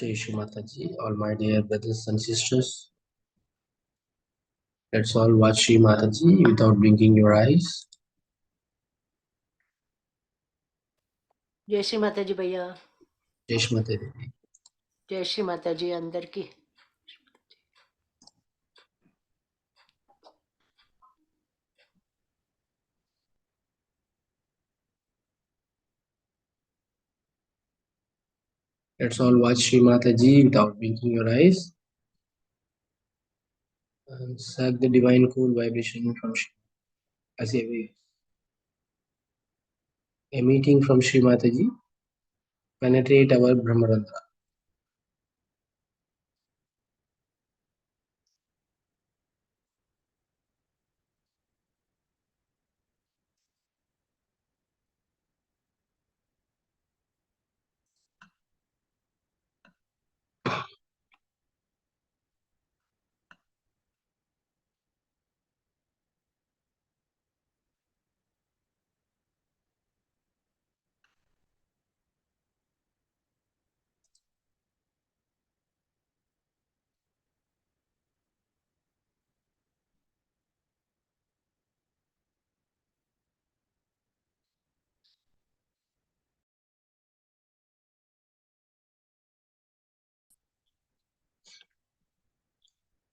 Jai Shri Mataji, all my dear brothers and sisters. Let's all watch Shri Mataji without blinking your eyes. జై శ్రీ మాతాజీ భయ్యా. Jai Shri Mataji. జై శ్రీ మాతాజీ అందరికి. Let's all watch Shri Mataji without blinking your eyes. And suck the divine cool vibration from Shri as a wave. Emitting from Shri Mataji, penetrate our Brahmarandra.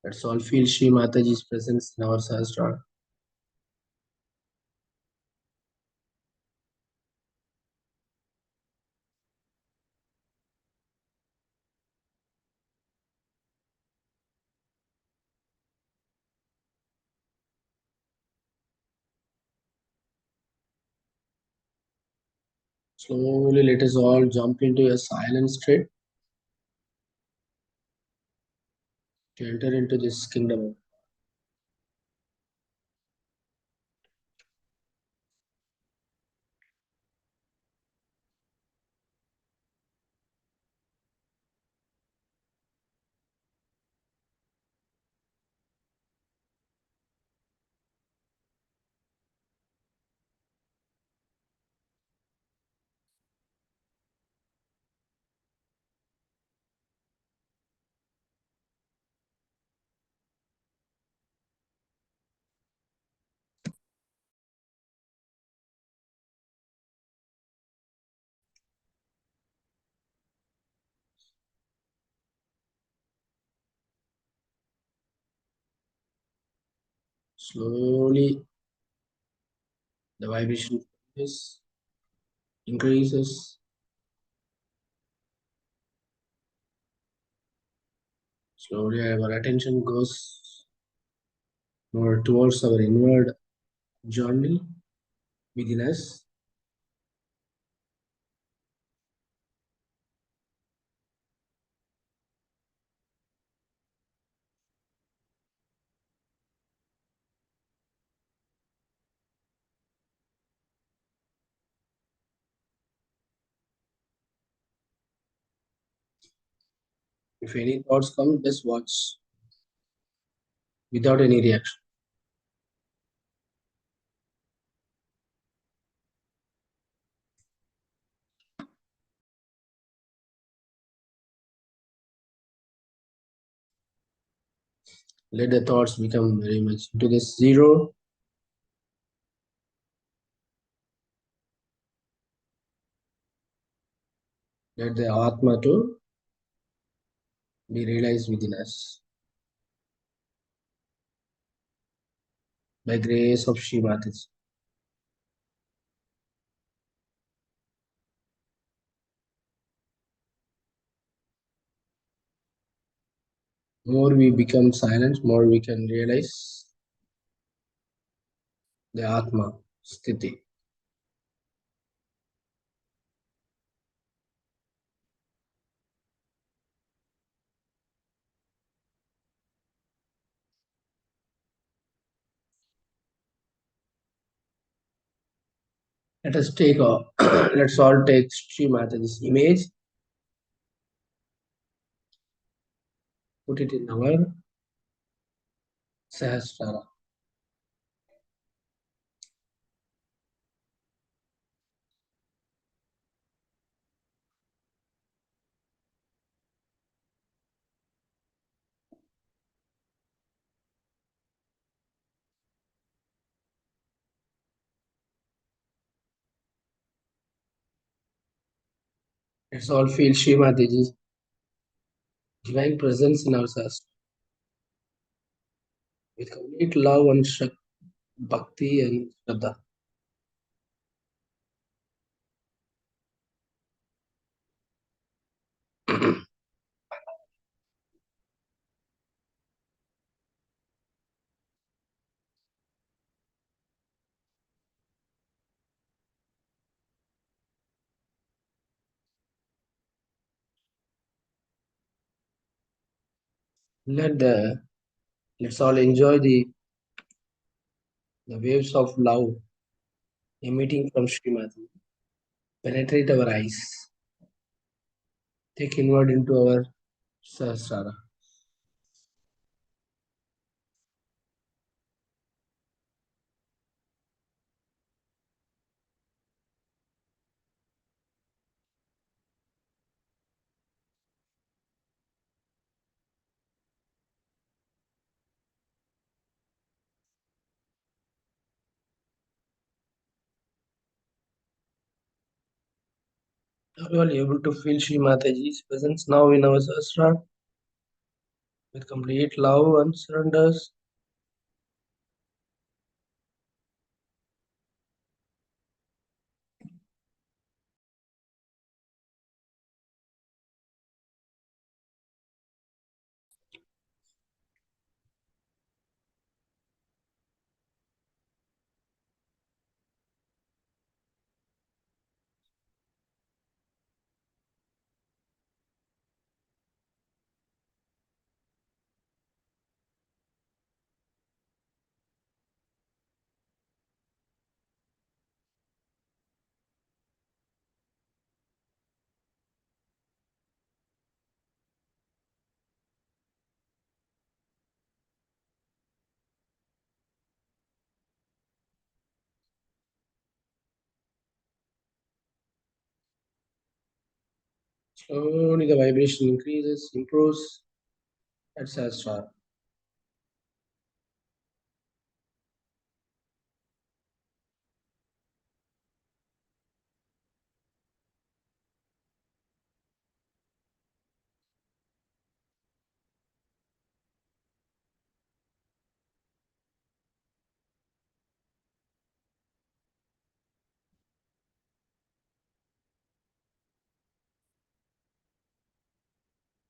Let's all feel Shri Mataji's presence in our Sahasrara. Slowly let us all jump into a silent state to enter into this kingdom. Slowly the vibration increases. Slowly our attention goes more towards our inward journey within us. If any thoughts come, just watch without any reaction. Let the thoughts become very much into this zero. Let the Atma too be realized within us by grace of Shri Mataji. More we become silent, more we can realize the Atma Sthiti. Let us take let's all take Shri Mataji's image, put it in our Sahasrara. Let's all feel Shri Mataji's divine presence in ourselves with complete love and bhakti and shraddha. Let the let's all enjoy the waves of love emitting from Shri Mataji. Penetrate our eyes. Take inward into our Sahasrara. Are you all able to feel Shri Mataji's presence now in our Sahasrara with complete love and surrenders? Slowly the vibration increases, improves at Sahasrara.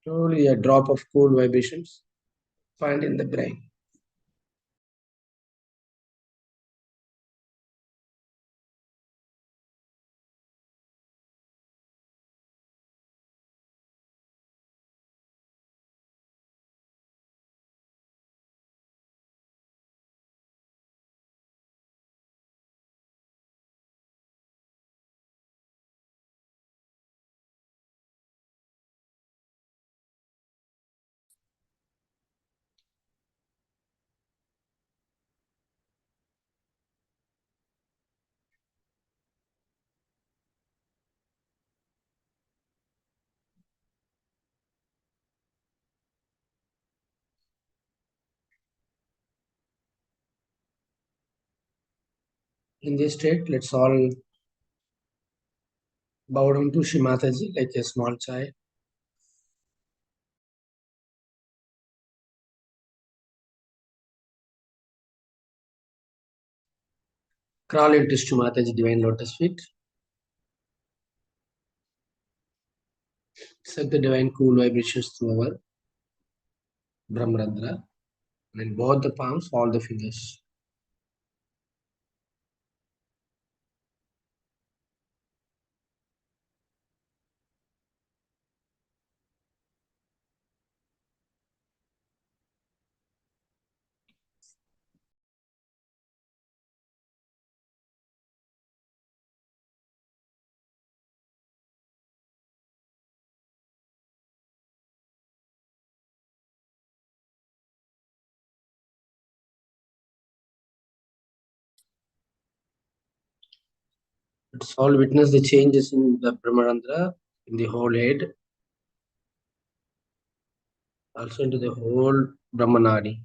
Slowly a drop of cool vibrations find in the brain. In this state, let's all bow down to Shri Mataji like a small child. Crawl into Shri Mataji divine lotus feet. Set the divine cool vibrations through our Brahmarandra and in both the palms, all the fingers. Let's all witness the changes in the Brahmarandra, in the whole head, also into the whole Brahmanadi.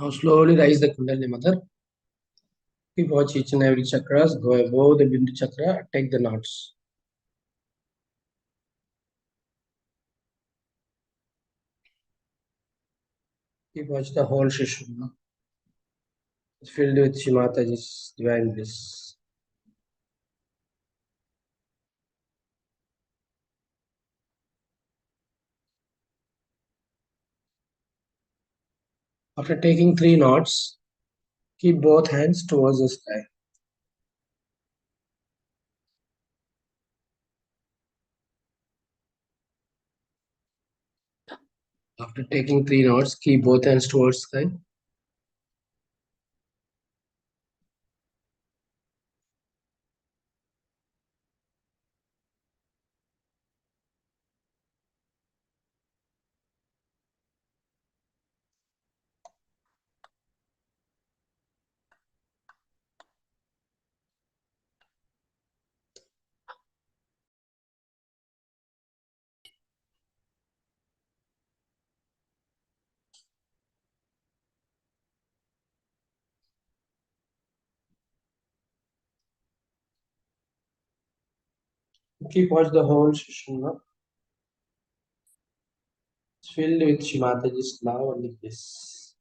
Now slowly rise the Kundalini Mother. Keep watch each and every chakras. Go above the Bindu chakra. Take the knots. Keep watch the whole Shishma. It's filled with Shimataji's divine bliss. After taking 3 knots, keep both hands towards the sky. After taking 3 knots, keep both hands towards sky. Keep watch the whole Sushumna. It's filled with Shimataji's love and bliss.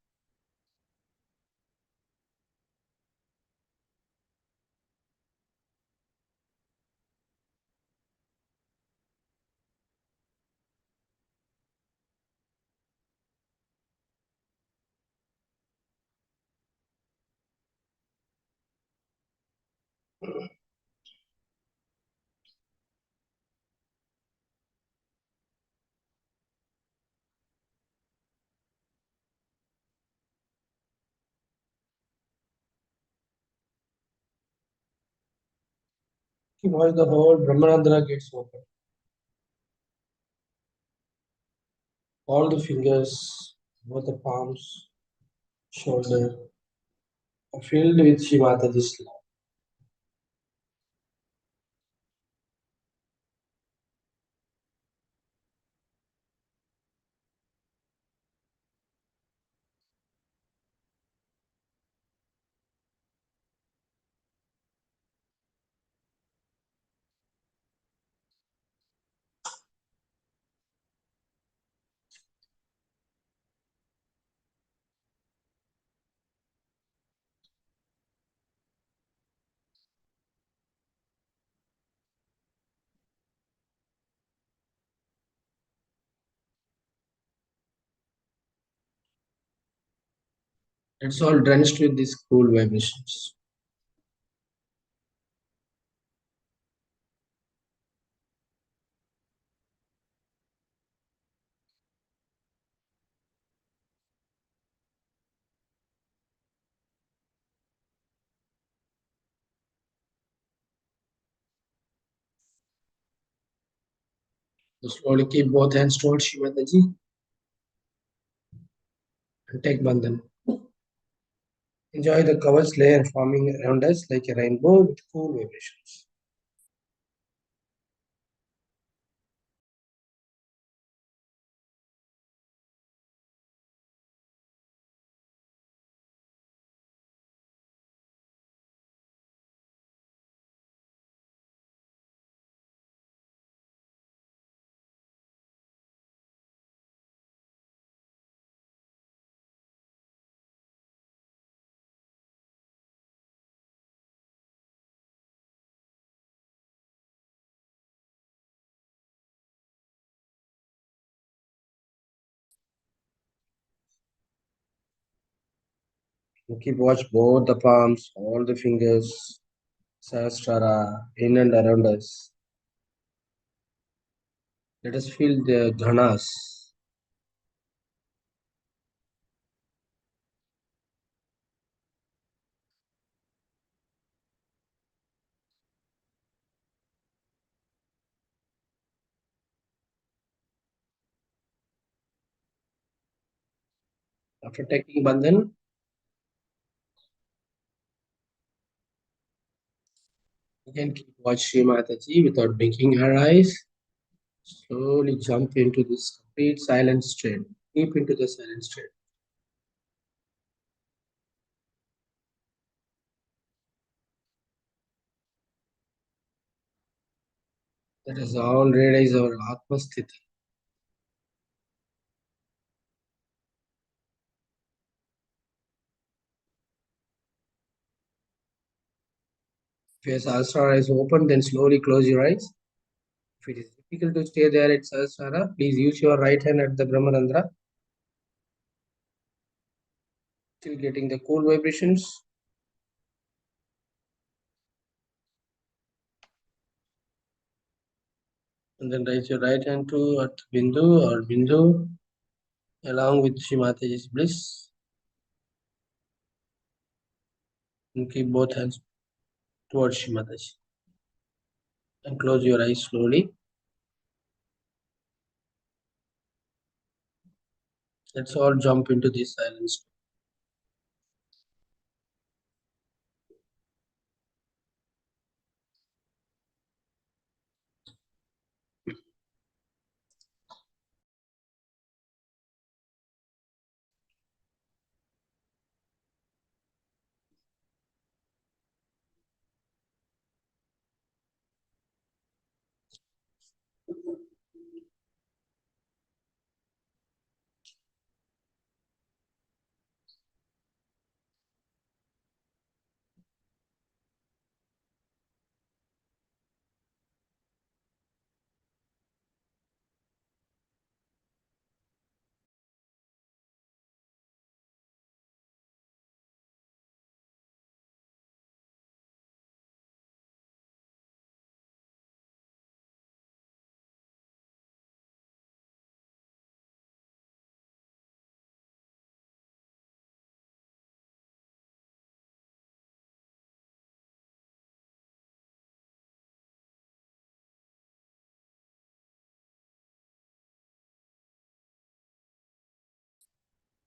Keep watch the whole Brahmanandra gets open. All the fingers, both the palms, shoulder, are filled with Shimataji's love. It's all drenched with these cool vibrations. So slowly keep both hands towards Shimataji and take Bandhan. Enjoy the kavach layer forming around us like a rainbow with cool vibrations. And keep watch both the palms, all the fingers, Sahasrara, in and around us. Let us feel the ghanas. After taking Bandhan, you can keep watch Sri Mataji without blinking her eyes. Slowly jump into this complete silent state. Deep into the silent state. That is all realize our Atmasthiti. If your Sahasrara is open, then slowly close your eyes. If it is difficult to stay there at Sahasrara, please use your right hand at the Brahmarandra. Still getting the cool vibrations. And then raise your right hand to Earth Bindu or Bindu along with Shrimataji's bliss. And keep both hands towards Shrimataji. And close your eyes slowly. Let's all jump into this silence.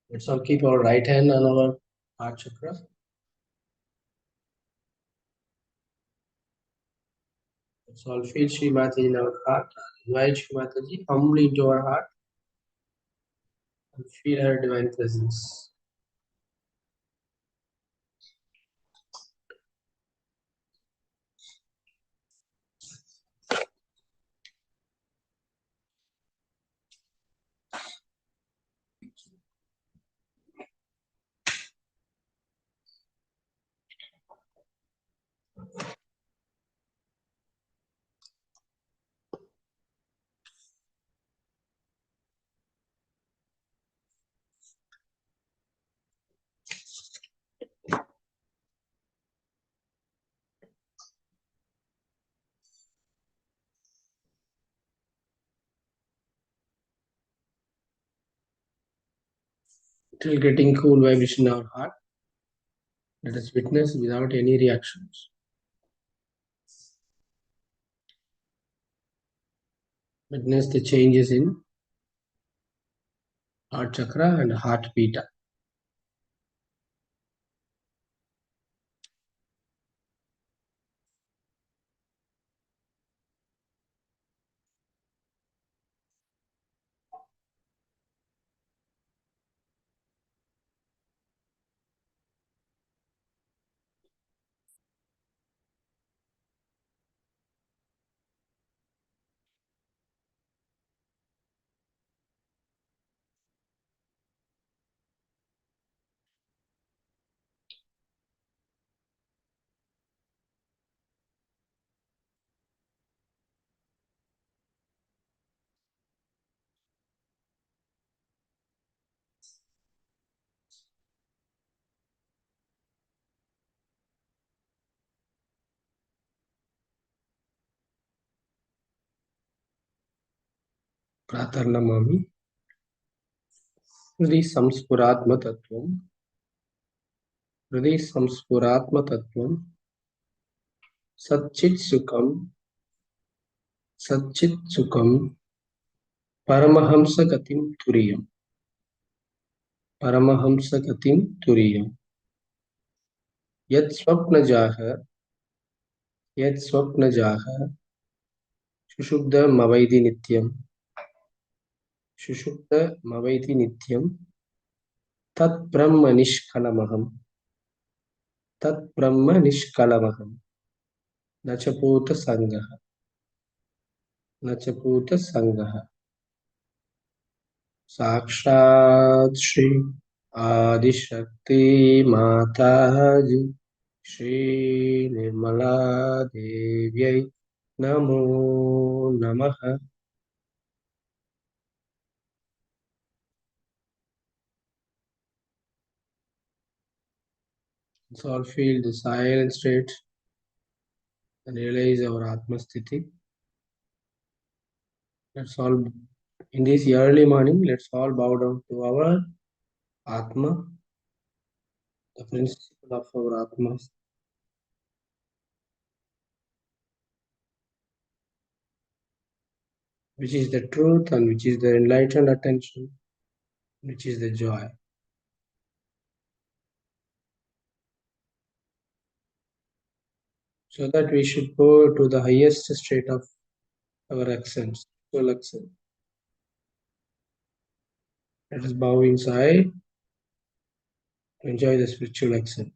Let's all keep our right hand on our heart chakra. Let's all feel Shri Mataji in our heart. Invite Shri Mataji humbly into our heart and feel her divine presence. Till getting cool vibration in our heart, let us witness without any reactions. Witness the changes in heart chakra and heart beat. Pratarnamami Hriday Samspuratma Tattvam Hriday Samspuratma Tattvam Satchit Sukham Paramahamsa Gatim Turiyam Paramahamsa Gatim Turiyam Yat Swapna Jaha Shushubda Mavaidi Nityam Shushubda Mavaidi Nityam Tat Brahma Nishkalamaham Tat Brahma Nishkalamaham Nachaputa Sangaha. न च पूतसङ्गः। साक्षात् श्री आदिशक्ति माता श्री निर्मला देव्यै नमो नमः। Let's all feel the silent state and realize our Atma Sthiti. Let's all, in this early morning, let's all bow down to our Atma, the principle of our Atma, which is the truth and which is the enlightened attention, which is the joy. So that we should go to the highest state of our accent, spiritual accent. Let us bow inside to enjoy the spiritual accent.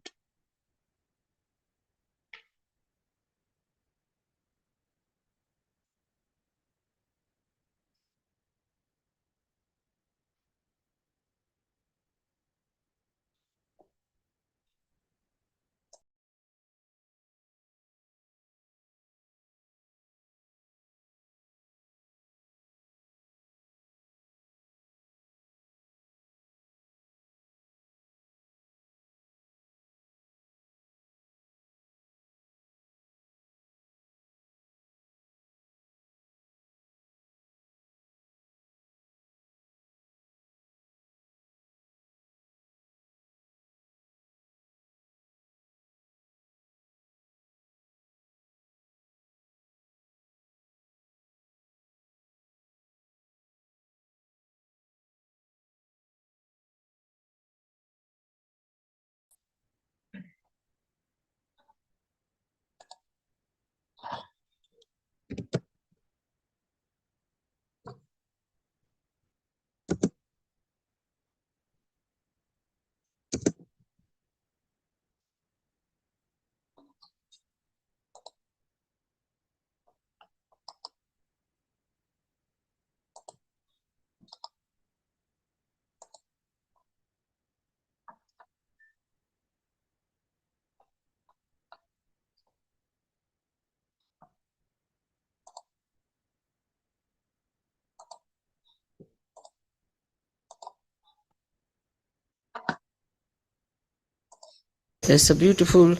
There's a beautiful.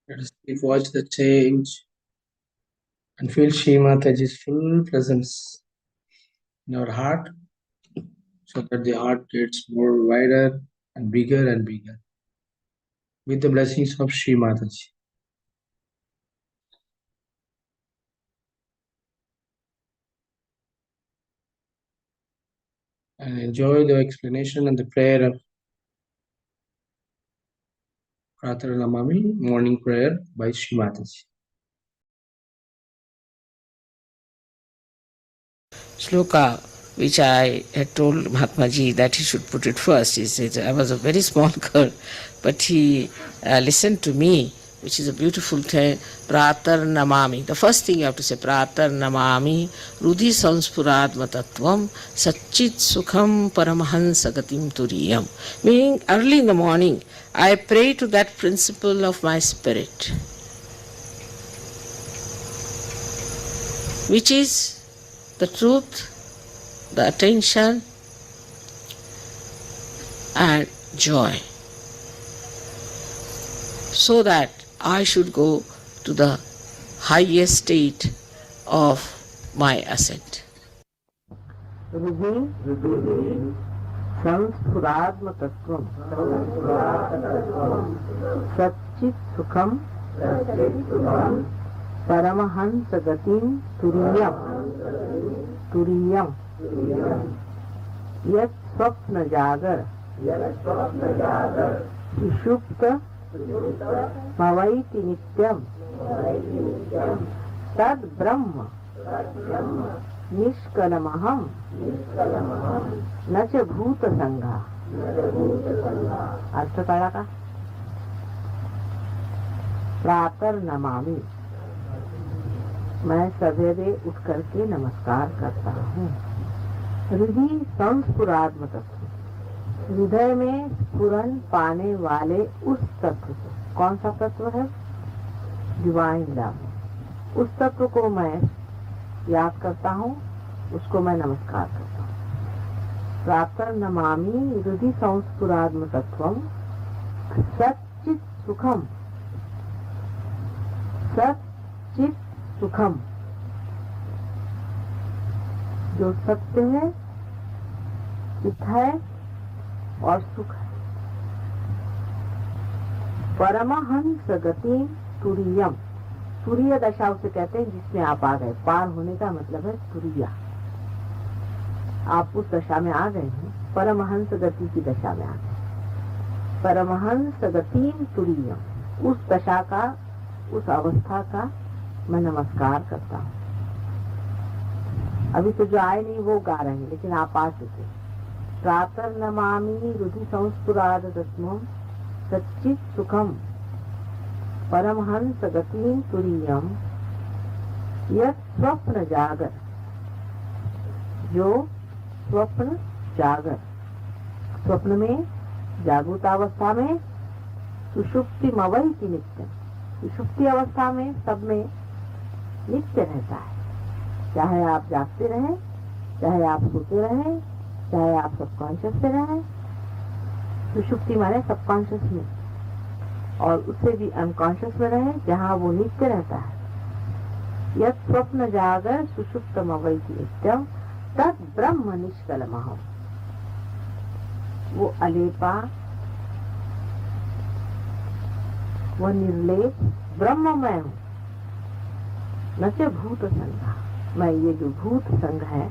Let us watch the change and feel Shri Mataji's full presence in our heart, so that the heart gets more wider and bigger with the blessings of Shri Mataji. And enjoy the explanation and the prayer of Pratara Namami, morning prayer by Shri Mataji. Shloka, which I had told Mahatmaji that he should put it first. He said, I was a very small girl, but he listened to me, which is a beautiful thing. Pratar Namami. The first thing you have to say, Pratar Namami, Rudhi Sanspuradma Tattvam, Satchit Sukham Paramahansa Gatim Turiyam. Meaning, early in the morning, I pray to that principle of my spirit, which is the truth, the attention, and joy, so that I should go to the highest state of my ascent. Samsphuradma tattvam Satchit Sukham Paramahansa Gatim Turiyam Yat Swapna Jagar Sushupta Mavaiti Nityam Tad Brahma Nishkalamaham Nacha Bhuta Sangha. अर्थ कळला का? प्रातर नमामि. मैं सवेरे उठ करके नमस्कार करता हूँ। हृदय संस्फुरात्म तत्व, हृदय में स्फुरन पाने वाले उस तत्व को, कौन सा तत्व है? Divine love. उस तत्व को मैं याद करता हूँ, उसको मैं नमस्कार करता हूँ। प्रातः नमामि हृदय संस्फुरात्म तत्वम सच्चित सुखम, सच्चित सुखम, जो सत्य है, चित है और सुख है। परमहंस गति तुरीयम, तुरीय दशा उसे कहते हैं जिसमें आप आ गए। पार होने का मतलब है तुरीया, आप उस दशा में आ गए हैं, परमहंस गति की दशा में आ गए। परमहंस गति तुरीयम, उस दशा का, उस अवस्था का मैं नमस्कार करता हूँ। अभी तो जो आए नहीं वो गा रहे हैं, लेकिन आप आ चुके। प्रातः नमामि हृदय संस्फुराद तत्वम सच्चित सुखम परमहंस गतिम तुरीयम यत् स्वप्न जागर, जो स्वप्न जागर, स्वप्न में, जागृतावस्था में, सुषुप्ति मवई की नित्य, सुषुप्ति अवस्था में सब में नित्य रहता है। चाहे आप जागते रहें, चाहे आप सोते रहें, चाहे आप सबकॉन्शियस में रहें। सुषुप्ति माने सबकॉन्शियस में, और उससे भी अनकॉन्शियस में रहें, जहाँ वो नित्य रहता है। यत् स्वप्न जागर सुषुप्तम अवैति नित्यम तत् ब्रह्म निष्कलमहम्, वो अलेपा, वो निर्लेप ब्रह्म मैं हूँ। न च भूत संघ, मैं ये जो भूत संघ है,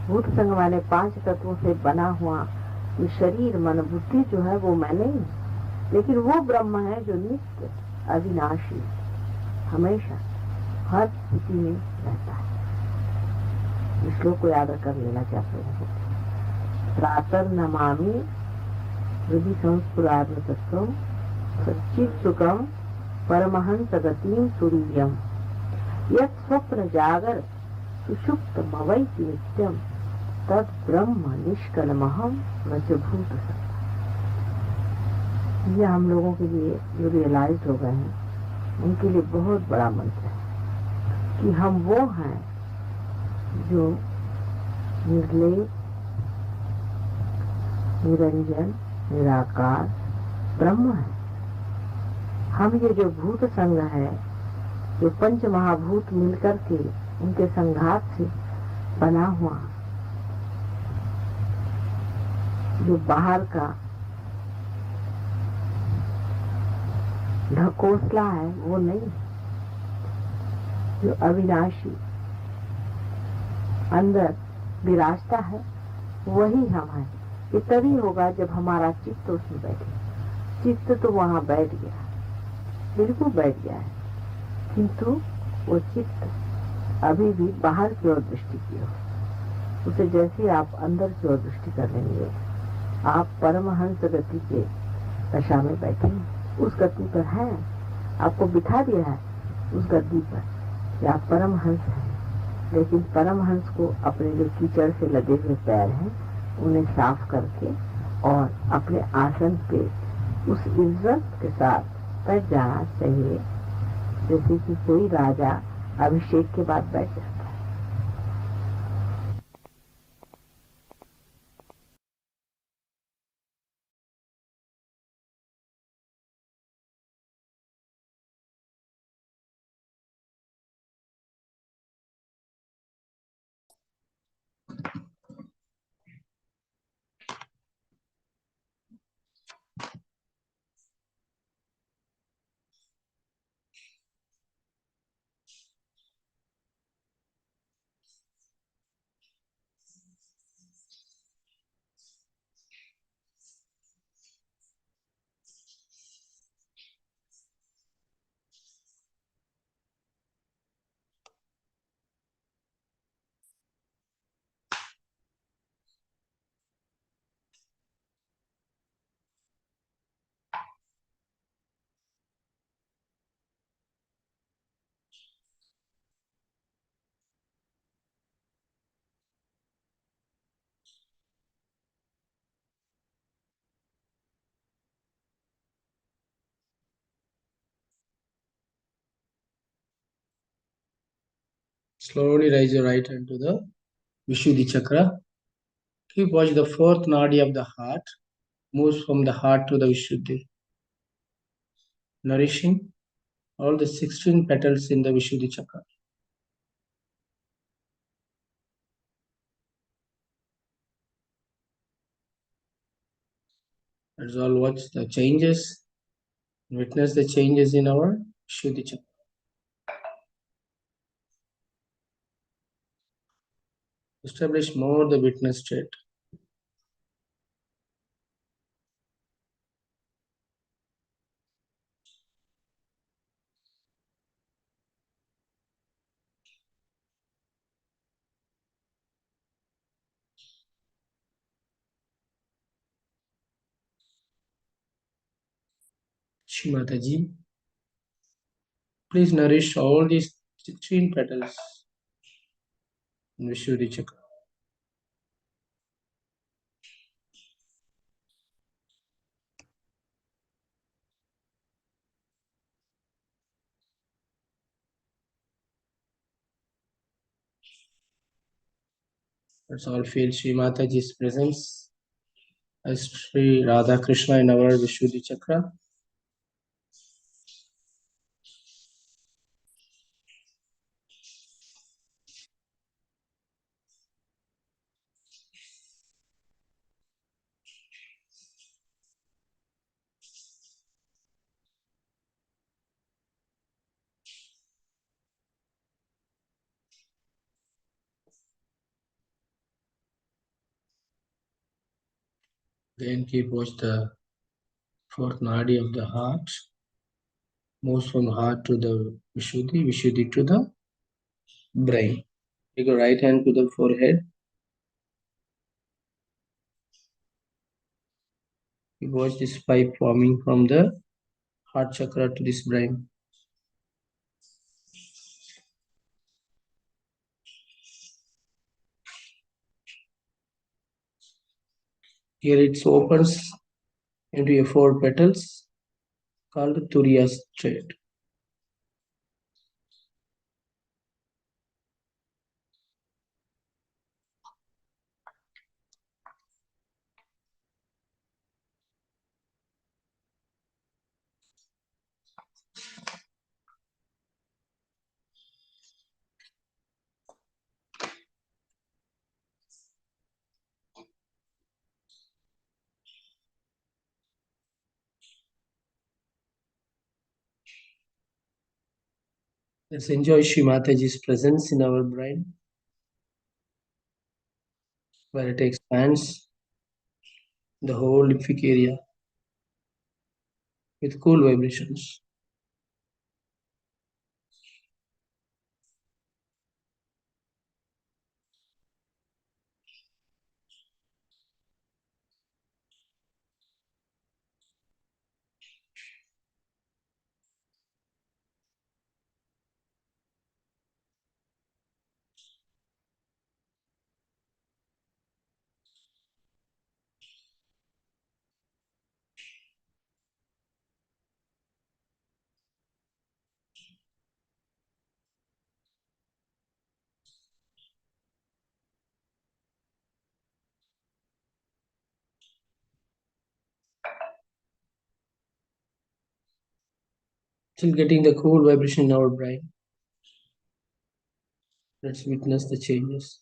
भूत संघ माने 5 तत्वों से बना हुआ ये शरीर मन बुद्धि जो है वो मैं नहीं, लेकिन वो ब्रह्म है जो नित्य अविनाशी हमेशा हर स्थिति में रहता है। इस श्लोक को याद कर लेना चाहते हैं। प्रातः नमामि हृदय संस्फुरात्म तत्वम सच्चित् सुखम परमहंस गतिम तुरीयम यत् स्वप्न जागर सुषुप्तमवैति नित्यम तत् ब्रह्म निष्कलमहम् न च भूत संघ। ये हम लोगों के लिए जो रियलाइज हो गए हैं, उनके लिए बहुत बड़ा मंत्र है कि हम वो हैं जो निर्लेप, निरंजन, निराकार ब्रह्म है। हम ये जो भूत संघ है, जो पंच महाभूत मिलकर के उनके संघात से बना हुआ जो बाहर का ढकोसला है, वो नहीं, जो अविनाशी अंदर विराजता है, वही हम हैं। ये तभी होगा जब हमारा चित्त उसमें बैठे। चित्त तो वहाँ बैठ गया, बिल्कुल बैठ गया है, किंतु वो चित्त अभी भी बाहर की ओर दृष्टि की हो। उसे जैसे आप अंदर की ओर दृष्टि कर लेंगे, आप परमहंस गति के दशा में बैठे, उस गति पर हैं, आपको बिठा दिया है उस गद्दी पर कि आप परमहंस हैं। लेकिन परमहंस को अपने जो कीचड़ से लगे हुए पैर हैं उन्हें साफ करके और अपने आसन पे उस इज्जत के साथ बैठ जाना चाहिए, जैसे कि कोई राजा अभिषेक के बाद बैठ जाता है। Slowly raise your right hand to the Vishuddhi chakra. Keep watch the fourth nadi of the heart moves from the heart to the Vishuddhi, nourishing all the 16 petals in the Vishuddhi chakra. Let's all watch the changes, witness the changes in our Vishuddhi chakra. Establish more the witness state. Shimataji, please nourish all these 16 petals in Vishuddhi chakra. Let's all feel Shrimataji's presence as Sri Radha Krishna in our Vishuddhi chakra. Then keep watch the fourth nadi of the heart, moves from heart to the Vishuddhi, Vishuddhi to the brain. Take your right hand to the forehead. You watch this pipe forming from the heart chakra to this brain. Here it opens into a four petals called Turiya state. Let's enjoy Shrimataji's presence in our brain, where it expands the whole lymphatic area with cool vibrations. Still getting the cool vibration in our brain. Let's witness the changes.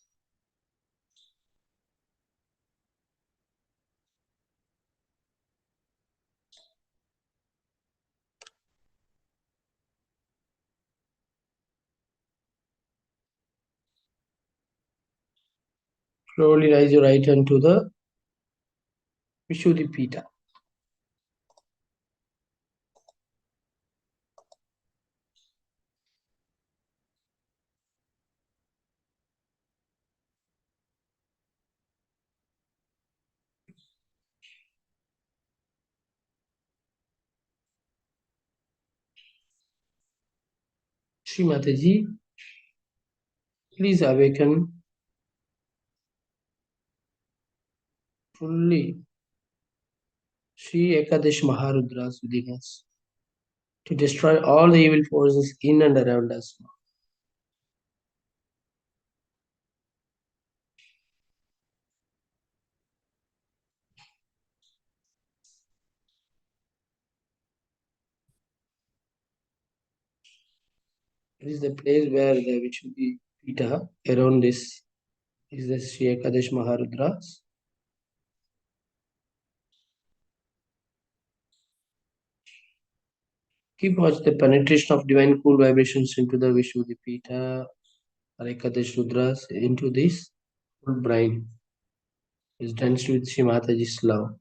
Slowly raise your right hand to the Vishuddhi Pita. Shri Mataji, please awaken fully Shri Ekadash Maharudras within us to destroy all the evil forces in and around us. It is the place where the Vishuddhi Pita around this is the Sri Ekadesh Maharudras. Keep watch the penetration of divine cool vibrations into the Vishuddhi Pita or Ekadesh Rudras into this full brain is drenched with Shri Mataji's love.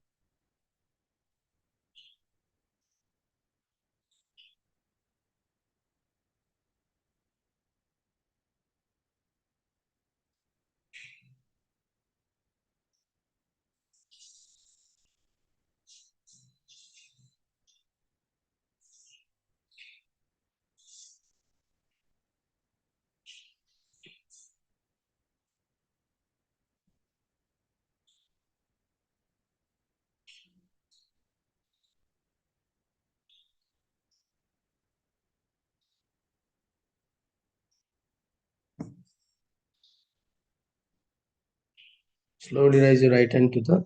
Slowly raise your right hand to the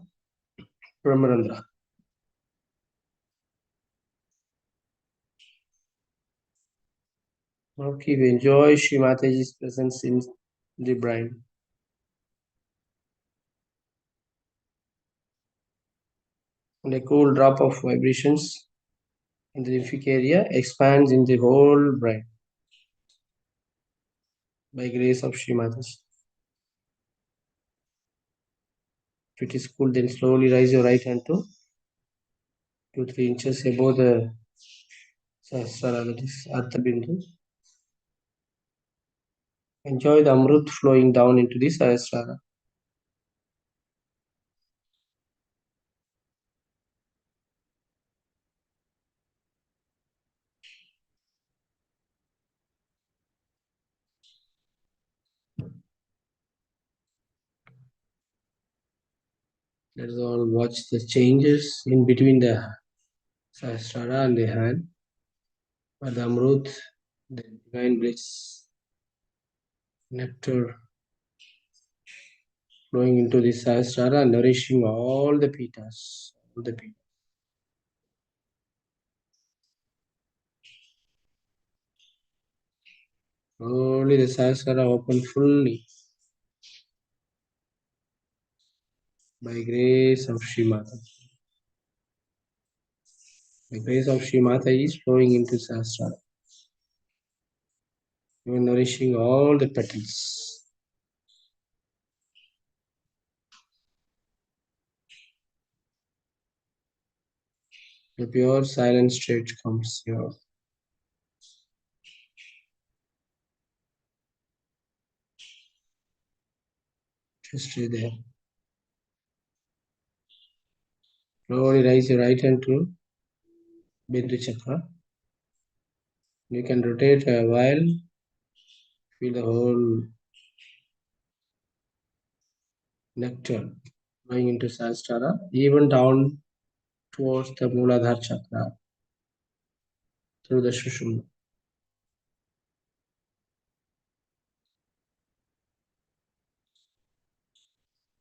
Brahmarandra. Now keep enjoy Shri Mataji's presence in the brain. And a cool drop of vibrations in the lymphatic area expands in the whole brain by grace of Shri Mataji. If it is cool, then slowly raise your right hand to 2-3 inches above the Sahasrara, that is Artha Bindu. Enjoy the Amrut flowing down into the Sahasrara. Let us all watch the changes in between the Sahasrara and the hand. But the Amrut, the divine bliss, nectar flowing into the Sahasrara, nourishing all the pitas. All the pitas. Only the Sahasrara open fully by grace of Shri Mata. The grace of Shri Mata is flowing into Sahasrara. You are nourishing all the petals. The pure silent state comes here. Just stay there. Slowly raise your right hand to Bindu Chakra. You can rotate a while. Feel the whole nectar going into Sahasrara, even down towards the Mooladhara Chakra through the Shushumna.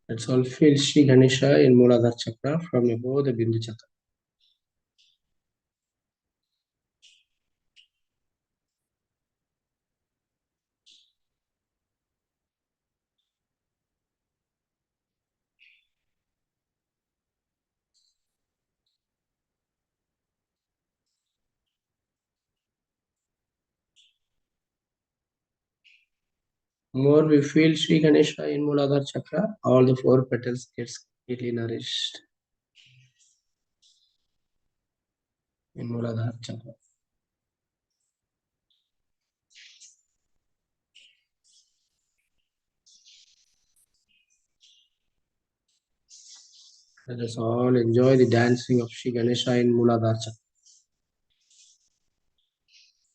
Let's all feel Sri Ganesha in Mooladhara Chakra from above the Bindu Chakra. More we feel Sri Ganesha in Mooladhara Chakra, all the four petals gets completely nourished in Mooladhara Chakra. Let us all enjoy the dancing of Sri Ganesha in Mooladhara Chakra.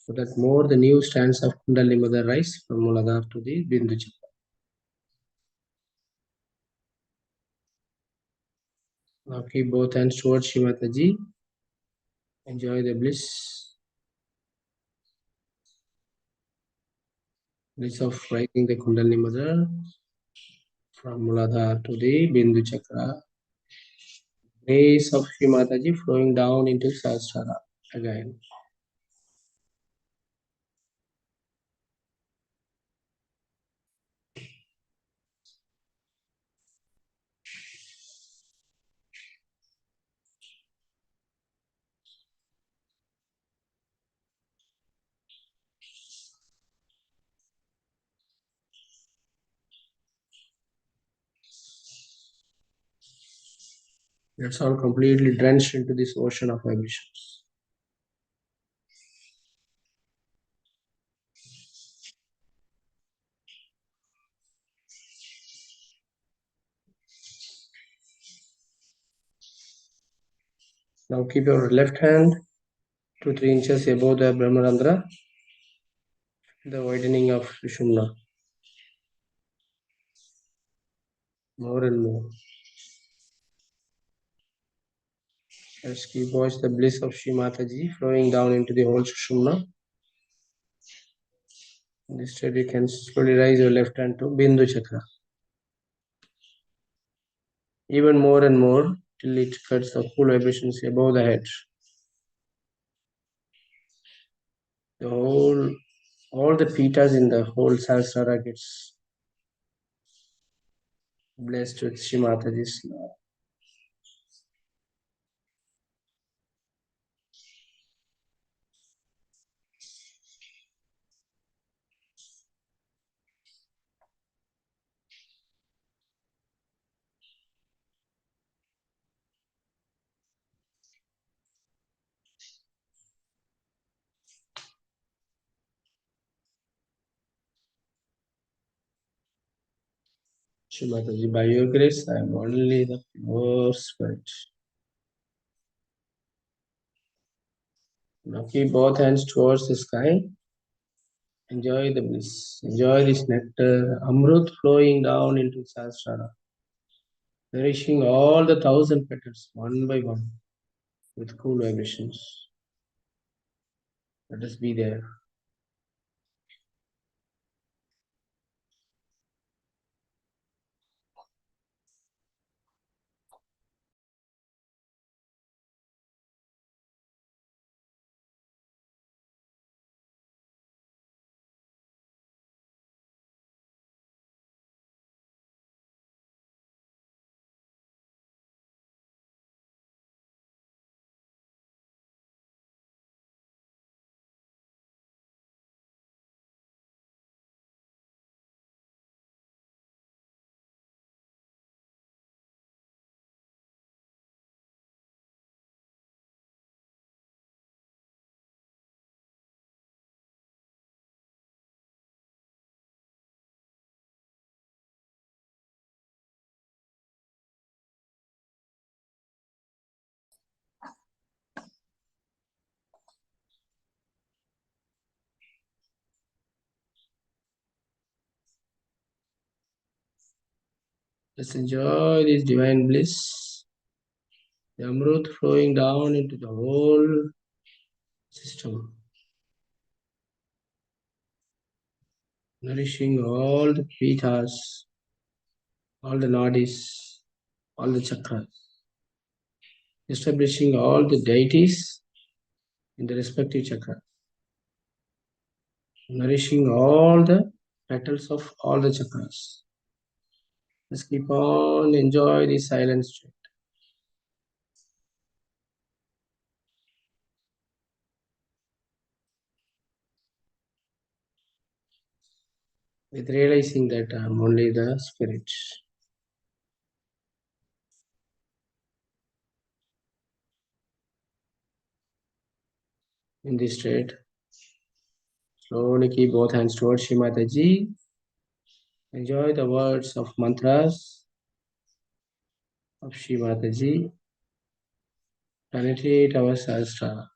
So that more the new strands of Kundalini Mother rise from Mooladhara to the Bindu Chakra. Now keep both hands towards Shri Mataji. Enjoy the bliss of rising the Kundalini Mother from Mooladhara to the Bindu Chakra. Grace of Shri Mataji flowing down into Sahasrara again. It's all completely drenched into this ocean of vibrations. Now keep your left hand 2-3 inches above the Brahmarandra, the widening of Sushumna. More and more. Let's keep watch the bliss of Shri Mataji flowing down into the whole Sushumna. Instead, you can slowly raise your left hand to Bindu Chakra. Even more and more till it cuts the full vibrations above the head. All the pitas in the whole Sahasrara gets blessed with Shri Mataji's love. Shri Mataji, by your grace, I am only the pure spirit. Now keep both hands towards the sky. Enjoy the bliss. Enjoy this nectar, Amrut flowing down into Sahasrara, nourishing all the 1,000 petals one by one with cool vibrations. Let us be there. Let's enjoy this divine bliss. The Amrut flowing down into the whole system, nourishing all the pitas, all the nadis, all the chakras, establishing all the deities in the respective chakras, nourishing all the petals of all the chakras. Let's keep on enjoy the silent state. With realizing that I'm only the spirit. In this state, slowly keep both hands towards Shri Mataji. Enjoy the words of mantras of Shri Mataji. Penetrate our sahasrara.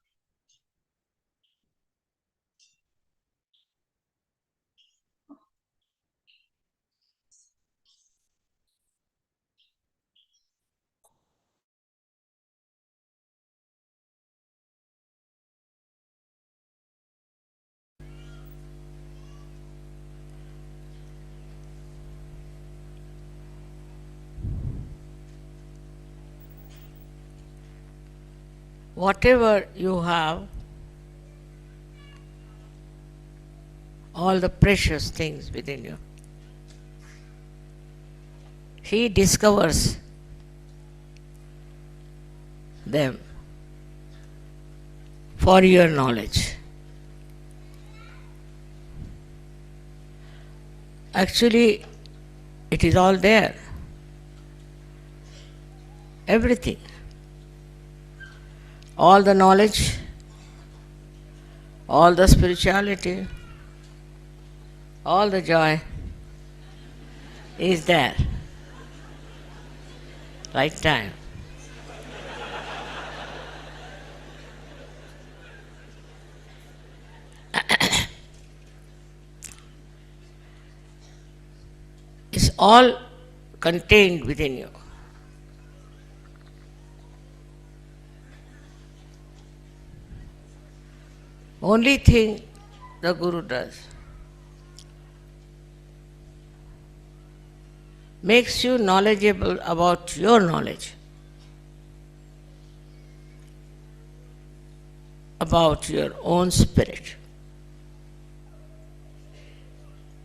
Whatever you have, all the precious things within you, he discovers them for your knowledge. Actually, it is all there. Everything. All the knowledge, all the spirituality, all the joy is there. Right time. It's all contained within you. Only thing the Guru does makes you knowledgeable about your knowledge, about your own spirit.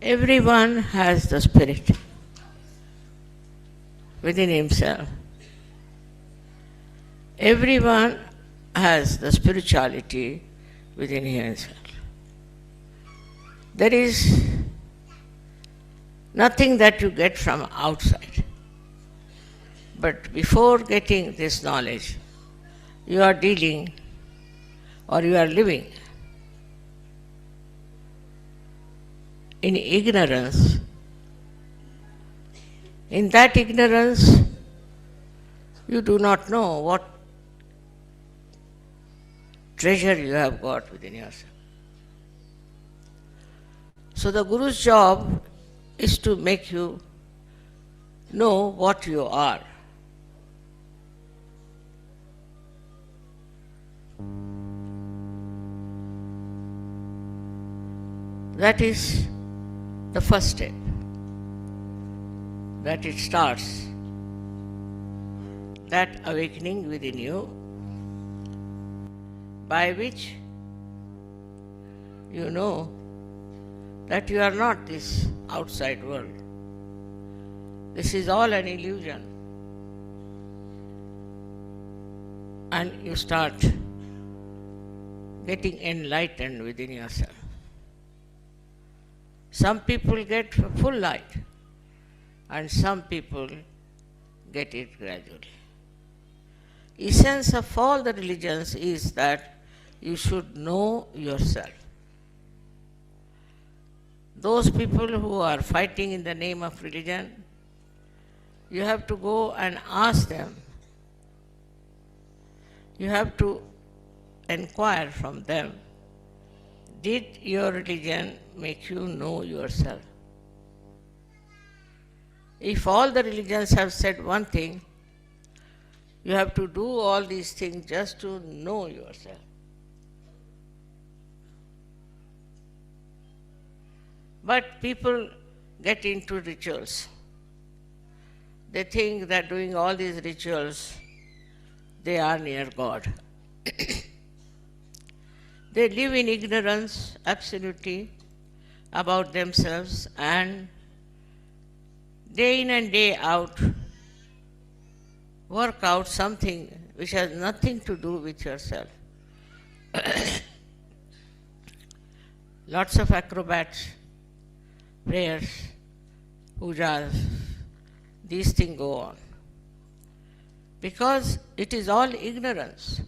Everyone has the spirit within himself. Everyone has the spirituality within himself. There is nothing that you get from outside. But before getting this knowledge, you are dealing or you are living in ignorance. In that ignorance, you do not know what treasure you have got within yourself. So the Guru's job is to make you know what you are. That is the first step, that it starts, that awakening within you, by which you know that you are not this outside world. This is all an illusion. And you start getting enlightened within yourself. Some people get full light and some people get it gradually. Essence of all the religions is that you should know yourself. Those people who are fighting in the name of religion, you have to go and ask them. You have to inquire from them, did your religion make you know yourself? If all the religions have said one thing, you have to do all these things just to know yourself. But people get into rituals. They think that doing all these rituals, they are near God. They live in ignorance, absolutely, about themselves, and day in and day out work out something which has nothing to do with yourself. Lots of acrobats, prayers, pujas, these things go on. Because it is all ignorance.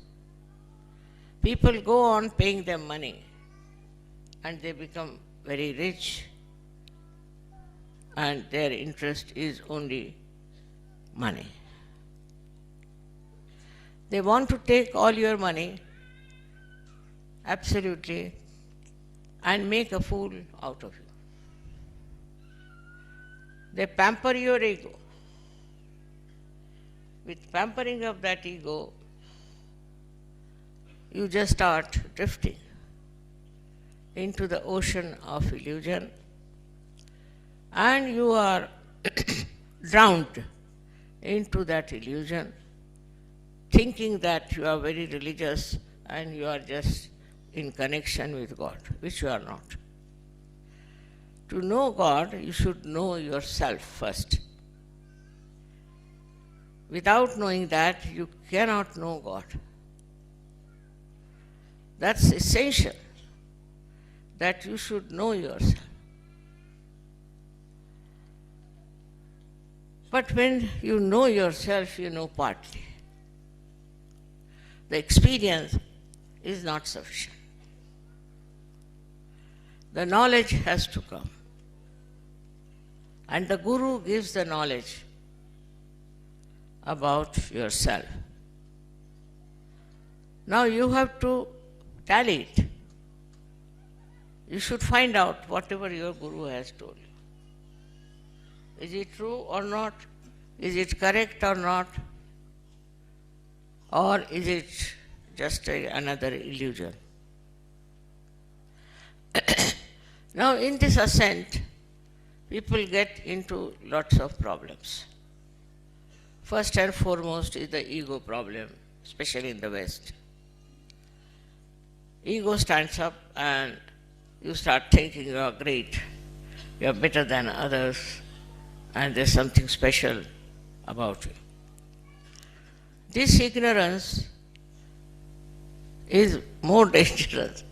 People go on paying them money and they become very rich and their interest is only money. They want to take all your money, absolutely, and make a fool out of you. They pamper your ego. With pampering of that ego, you just start drifting into the ocean of illusion and you are drowned into that illusion, thinking that you are very religious and you are just in connection with God, which you are not. To know God, you should know yourself first. Without knowing that, you cannot know God. That's essential, that you should know yourself. But when you know yourself, you know partly. the experience is not sufficient. The knowledge has to come. And the Guru gives the knowledge about yourself. Now you have to tally it. You should find out whatever your Guru has told you. Is it true or not? Is it correct or not? Or is it just another illusion? Now in this ascent, people get into lots of problems. First and foremost is the ego problem, especially in the West. Ego stands up and you start thinking you are great, you are better than others, and there's something special about you. This ignorance is more dangerous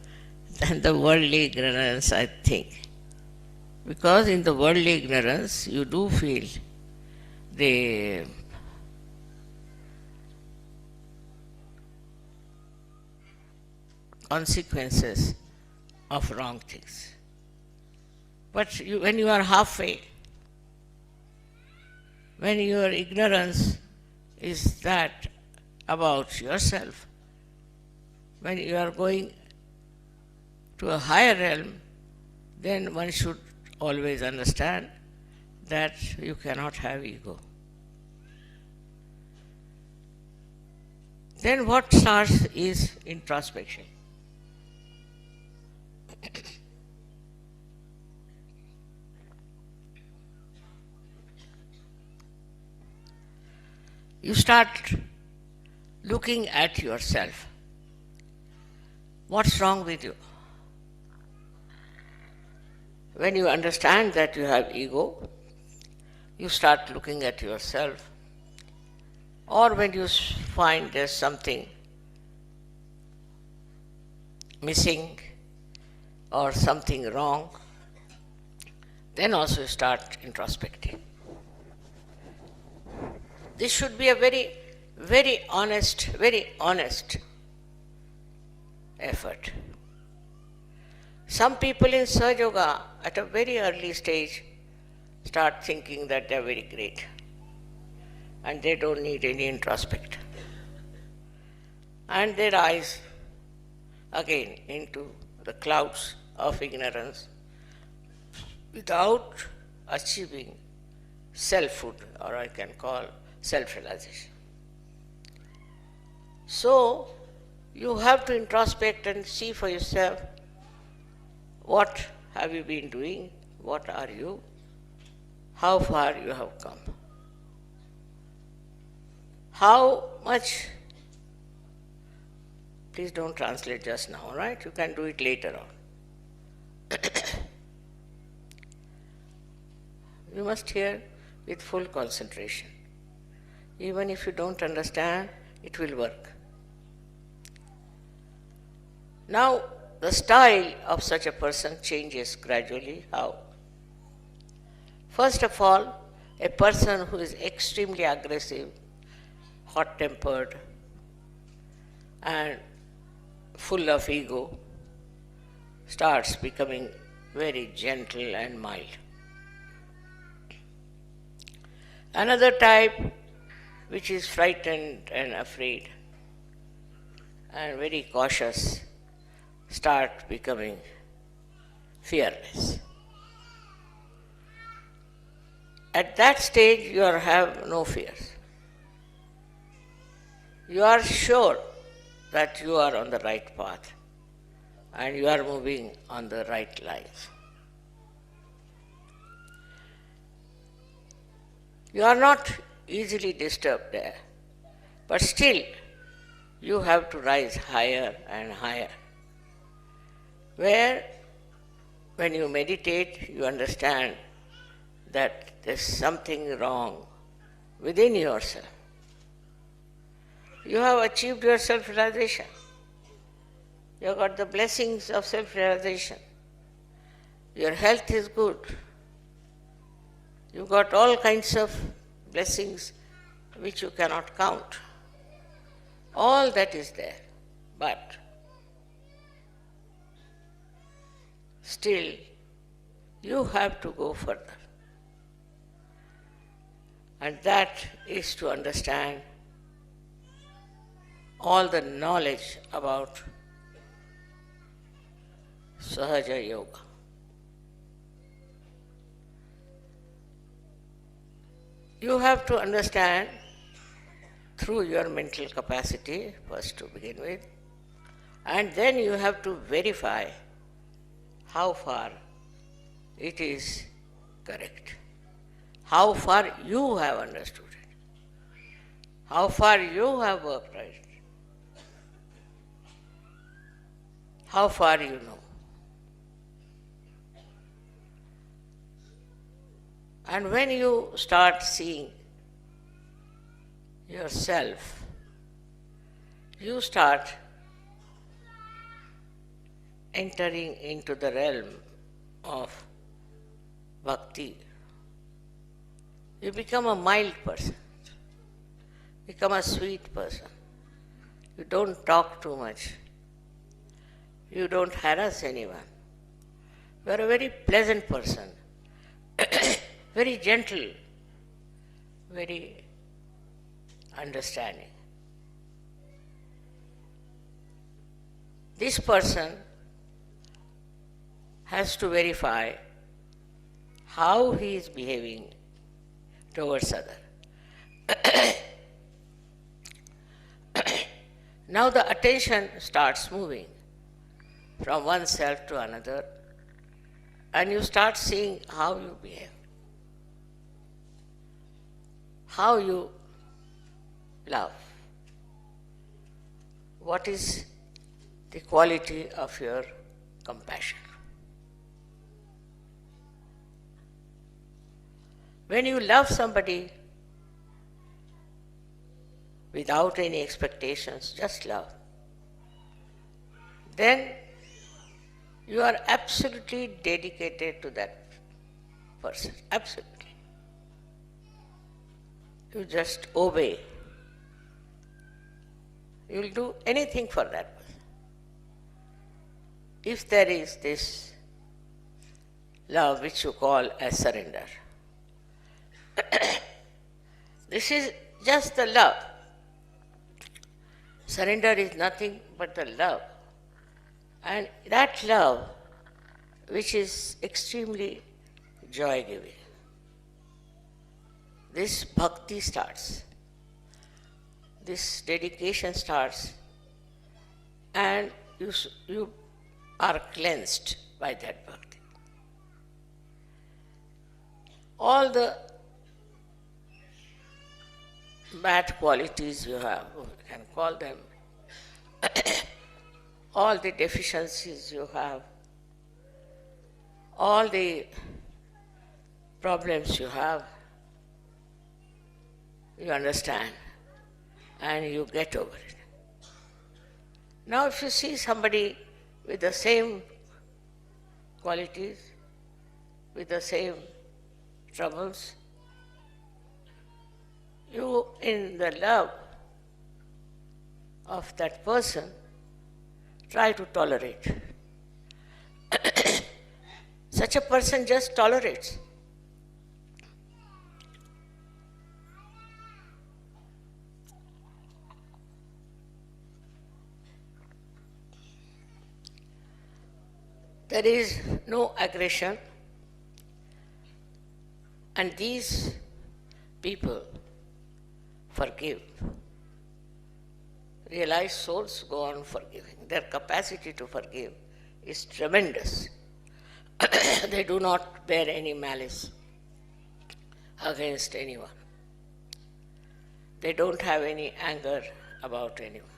than the worldly ignorance, I think. Because in the worldly ignorance, you do feel the consequences of wrong things. But when you are halfway, when your ignorance is that about yourself, when you are going to a higher realm, then one should always understand that you cannot have ego. Then what starts is introspection. You start looking at yourself. What's wrong with you? When you understand that you have ego, you start looking at yourself. Or when you find there's something missing or something wrong, then also start introspecting. This should be a very, very honest effort. Some people in Sahaja Yoga at a very early stage start thinking that they are very great and they don't need any introspect. And they rise again into the clouds of ignorance without achieving selfhood, or I can call self-realization. So, you have to introspect and see for yourself what have you been doing, what are you, how far you have come, how much. Please don't translate just now, right? You can do it later on. You must hear with full concentration. Even if you don't understand, it will work. Now, the style of such a person changes gradually. How? First of all, a person who is extremely aggressive, hot-tempered, and full of ego starts becoming very gentle and mild. Another type, which is frightened and afraid and very cautious, start becoming fearless. At that stage, you have no fears. You are sure that you are on the right path and you are moving on the right lines. You are not easily disturbed there, but still you have to rise higher and higher. Where, when you meditate, you understand that there's something wrong within yourself. You have achieved your self-realization. You have got the blessings of self-realization. Your health is good. You got all kinds of blessings which you cannot count. All that is there. But still, you have to go further. And that is to understand all the knowledge about Sahaja Yoga. You have to understand through your mental capacity, first to begin with, and then you have to verify how far it is correct, how far you have understood it, how far you have worked right, how far you know. And when you start seeing yourself, you start entering into the realm of bhakti. You become a mild person, become a sweet person. You don't talk too much. You don't harass anyone. You are a very pleasant person, very gentle, very understanding. This person has to verify how he is behaving towards other. Now the attention starts moving from one self to another, and you start seeing how you behave, how you love, what is the quality of your compassion. When you love somebody without any expectations, just love, then you are absolutely dedicated to that person, absolutely. You just obey. You will do anything for that person. If there is this love which you call as surrender, this is just the love. Surrender is nothing but the love. And that love, which is extremely joy-giving, this bhakti starts, this dedication starts, and you are cleansed by that bhakti. All the bad qualities you have, you can call them, all the deficiencies you have, all the problems you have, you understand and you get over it. Now if you see somebody with the same qualities, with the same troubles, you, in the love of that person, try to tolerate. Such a person just tolerates. There is no aggression, and these people forgive. Realized souls go on forgiving. Their capacity to forgive is tremendous. They do not bear any malice against anyone. They don't have any anger about anyone.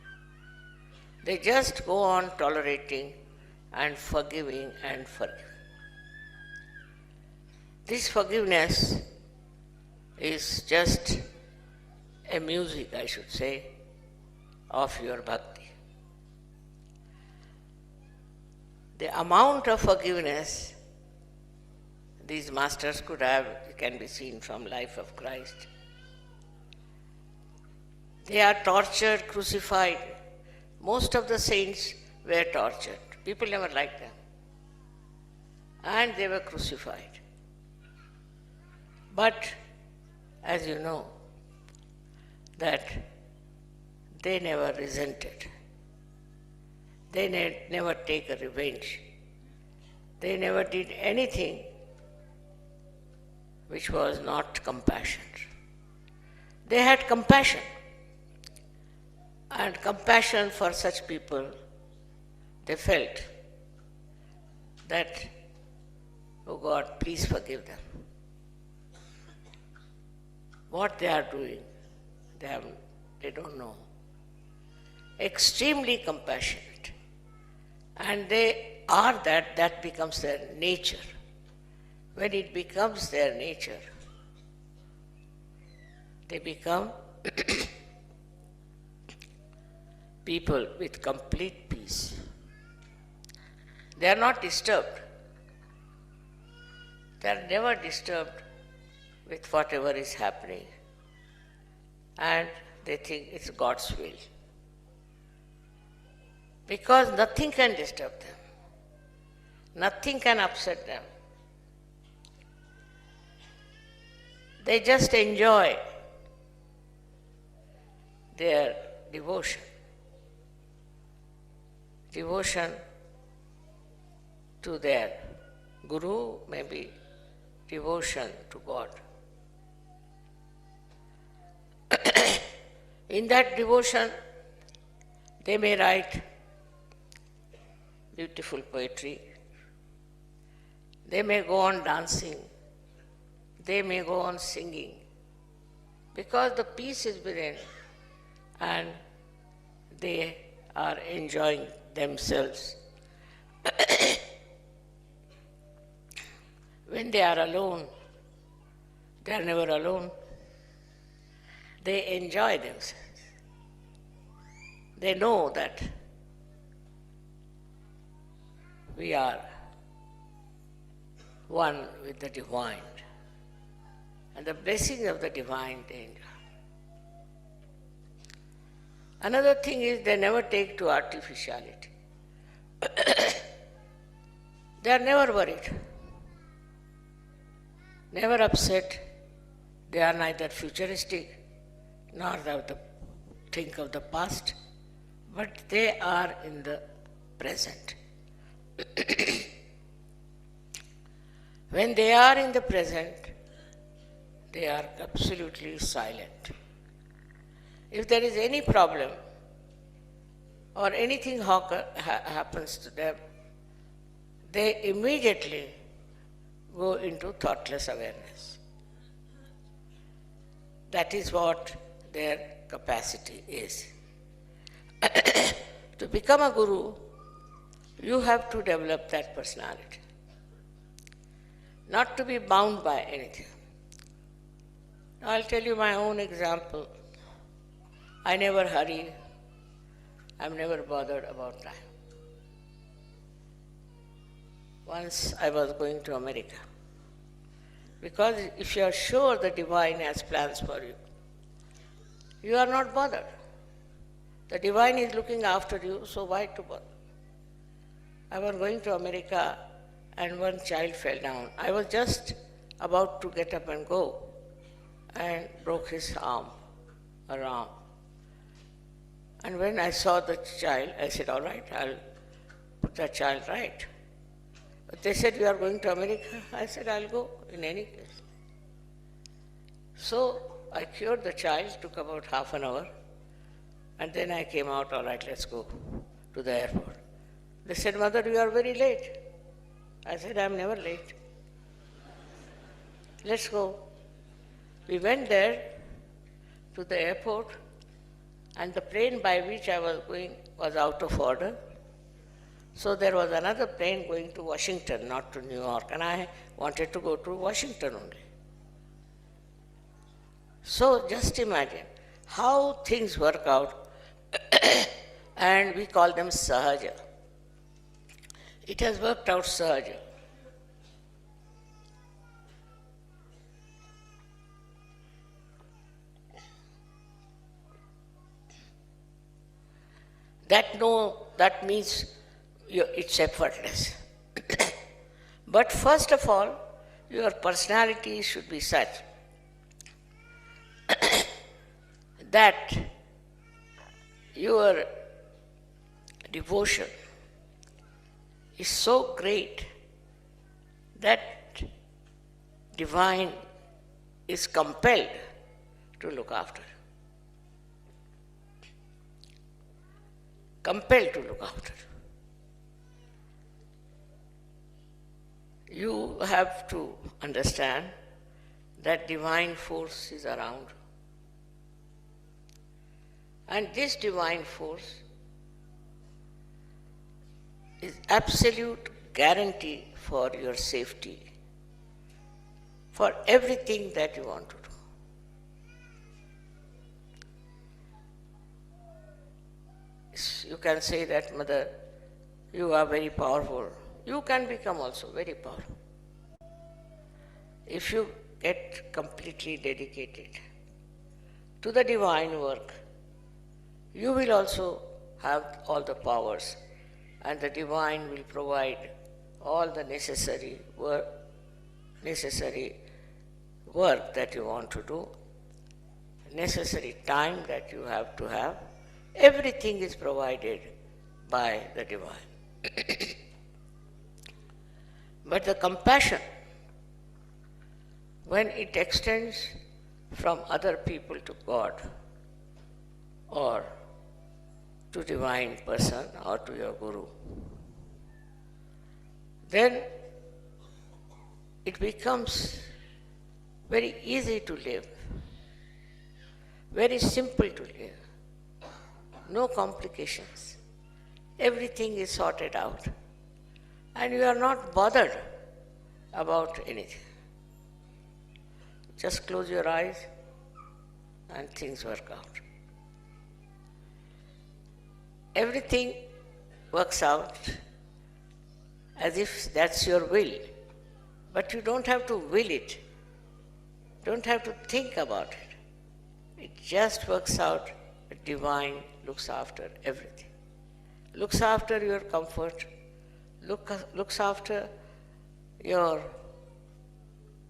They just go on tolerating and forgiving and forgiving. This forgiveness is just a music, I should say, of your bhakti. The amount of forgiveness these masters could have can be seen from life of Christ. They are tortured, crucified. Most of the saints were tortured. People never liked them. And they were crucified. But, as you know, that they never resented. They never take a revenge. They never did anything which was not compassion. They had compassion. And compassion for such people, they felt that, oh God, please forgive them. What they are doing, they don't know. Extremely compassionate. And they are that becomes their nature. When it becomes their nature, they become people with complete peace. They are not disturbed. They are never disturbed with whatever is happening. And they think it's God's will. Because nothing can disturb them. Nothing can upset them. They just enjoy their devotion. Devotion to their Guru, maybe devotion to God. In that devotion, they may write beautiful poetry. They may go on dancing. They may go on singing. Because the peace is within and they are enjoying themselves. When they are alone, they are never alone. They enjoy themselves. They know that we are one with the divine. And the blessings of the divine they enjoy. Another thing is they never take to artificiality. They are never worried, never upset. They are neither futuristic nor think of the past, but they are in the present. When they are in the present, they are absolutely silent. If there is any problem or anything happens to them, they immediately go into thoughtless awareness. That is what their capacity is. To become a guru, you have to develop that personality. Not to be bound by anything. I'll tell you my own example. I never hurry. I'm never bothered about time. Once I was going to America. Because if you are sure the divine has plans for you, you are not bothered. The divine is looking after you, so why to bother? I was going to America and one child fell down. I was just about to get up and go and broke his arm. And when I saw the child, I said, all right, I'll put that child right. But they said, you are going to America? I said, I'll go in any case. So I cured the child, took about half an hour, and then I came out, all right, let's go to the airport. They said, Mother, you are very late. I said, I'm never late. Let's go. We went there to the airport, and the plane by which I was going was out of order. So there was another plane going to Washington, not to New York, and I wanted to go to Washington only. So just imagine how things work out, and we call them sahaja. It has worked out sahaja. that means it's effortless. But first of all, your personality should be such that your devotion is so great that divine is compelled to look after. Compelled to look after. You have to understand that divine force is around. And this divine force is absolute guarantee for your safety, for everything that you want to do. You can say that, Mother, you are very powerful. You can become also very powerful. If you get completely dedicated to the divine work, you will also have all the powers, and the divine will provide all the necessary work that you want to do, necessary time that you have to have. Everything is provided by the divine. But the compassion, when it extends from other people to God, or to divine person, or to your guru, then it becomes very easy to live, very simple to live, no complications. Everything is sorted out, and you are not bothered about anything. Just close your eyes and things work out. Everything works out as if that's your will, but you don't have to will it, don't have to think about it. It just works out. The divine looks after everything, looks after your comfort, looks after your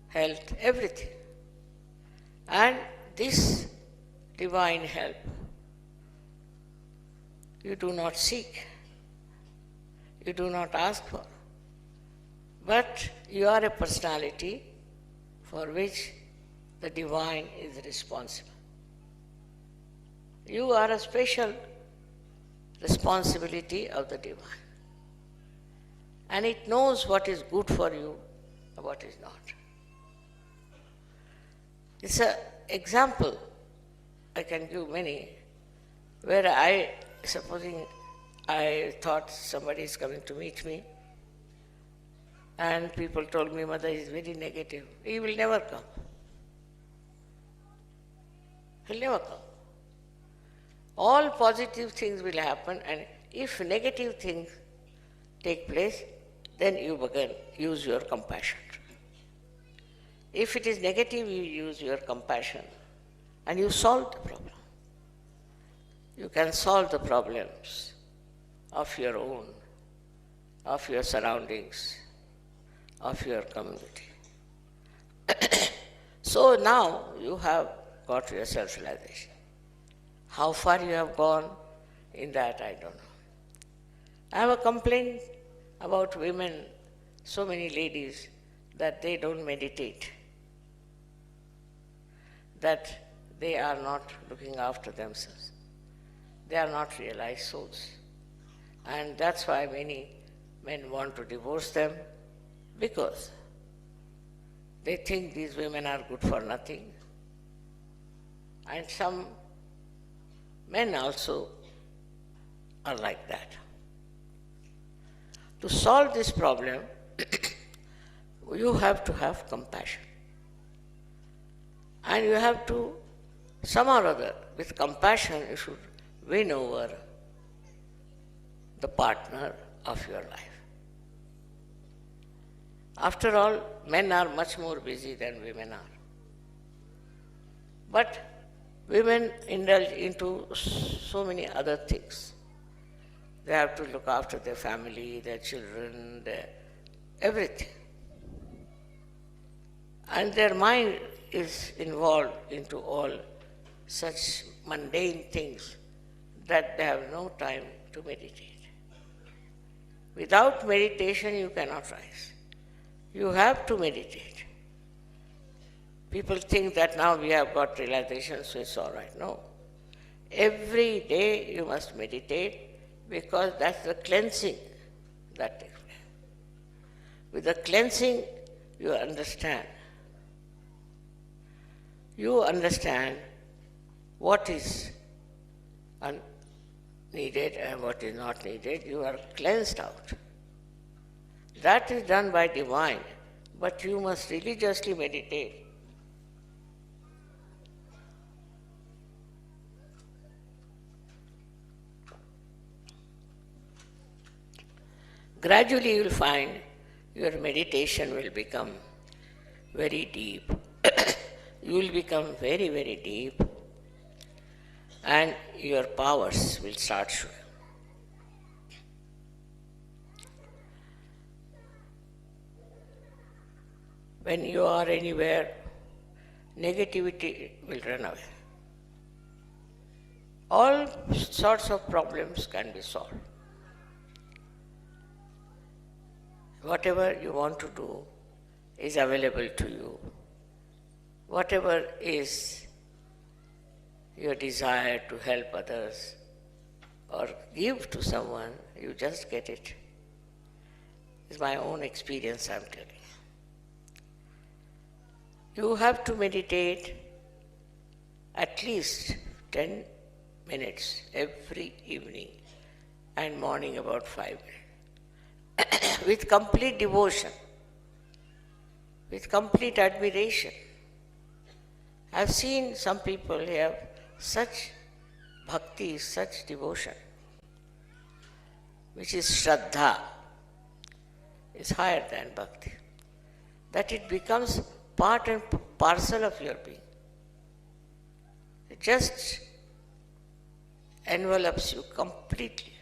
health, everything. And this divine help you do not seek, you do not ask for, but you are a personality for which the divine is responsible. You are a special responsibility of the divine, and it knows what is good for you and what is not. It's an example, I can give many, where supposing I thought somebody is coming to meet me, and people told me, Mother is very negative, he will never come. He'll never come. All positive things will happen, and if negative things take place, then you use your compassion. If it is negative, you use your compassion, and you solve the problem. You can solve the problems of your own, of your surroundings, of your community. So now you have got your self-realization. How far you have gone in that, I don't know. I have a complaint about women, so many ladies, that they don't meditate, that they are not looking after themselves. They are not realized souls. And that's why many men want to divorce them, because they think these women are good for nothing. And some men also are like that. To solve this problem, you have to have compassion. And you have to, somehow or other, with compassion, you should win over the partner of your life. After all, men are much more busy than women are. But women indulge into so many other things. They have to look after their family, their children, their everything. And their mind is involved into all such mundane things that they have no time to meditate. Without meditation, you cannot rise. You have to meditate. People think that now we have got realization, so it's all right. No. Every day you must meditate because that's the cleansing that takes place. With the cleansing, you understand. You understand what is needed and what is not needed. You are cleansed out. That is done by divine, but you must religiously meditate. Gradually you will find your meditation will become very deep. You will become very, very deep, and your powers will start showing. When you are anywhere, negativity will run away. All sorts of problems can be solved. Whatever you want to do is available to you. Whatever is your desire to help others or give to someone, you just get it. It's my own experience I'm telling. You have to meditate at least 10 minutes every evening and morning about 5 minutes with complete devotion, with complete admiration. I've seen some people have such bhakti, such devotion, which is Shraddha, is higher than bhakti, that it becomes part and parcel of your being. It just envelops you completely.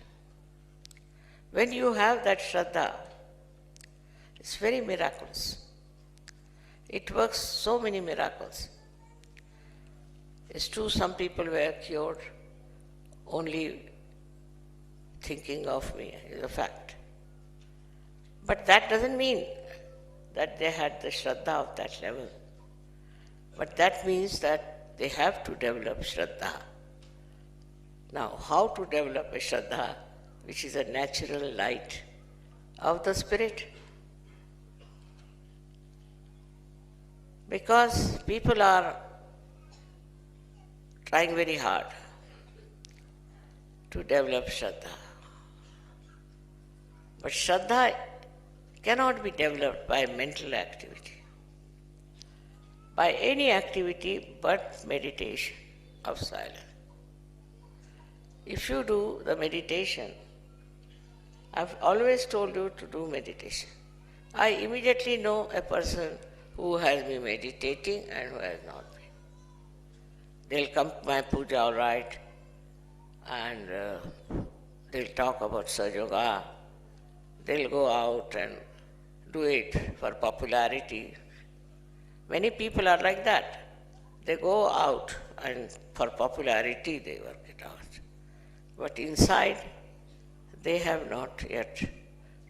When you have that Shraddha, it's very miraculous. It works so many miracles. It's true, some people were cured only thinking of me, is a fact. But that doesn't mean that they had the Shraddha of that level. But that means that they have to develop Shraddha. Now, how to develop a Shraddha, which is a natural light of the spirit? Because people are trying very hard to develop Shraddha. But Shraddha cannot be developed by mental activity, by any activity but meditation of silence. If you do the meditation, I've always told you to do meditation. I immediately know a person who has been meditating and who has not been. They'll come to my puja all right, and they'll talk about Sahaja Yoga. They'll go out and do it for popularity. Many people are like that. They go out and for popularity they work it out. But inside, they have not yet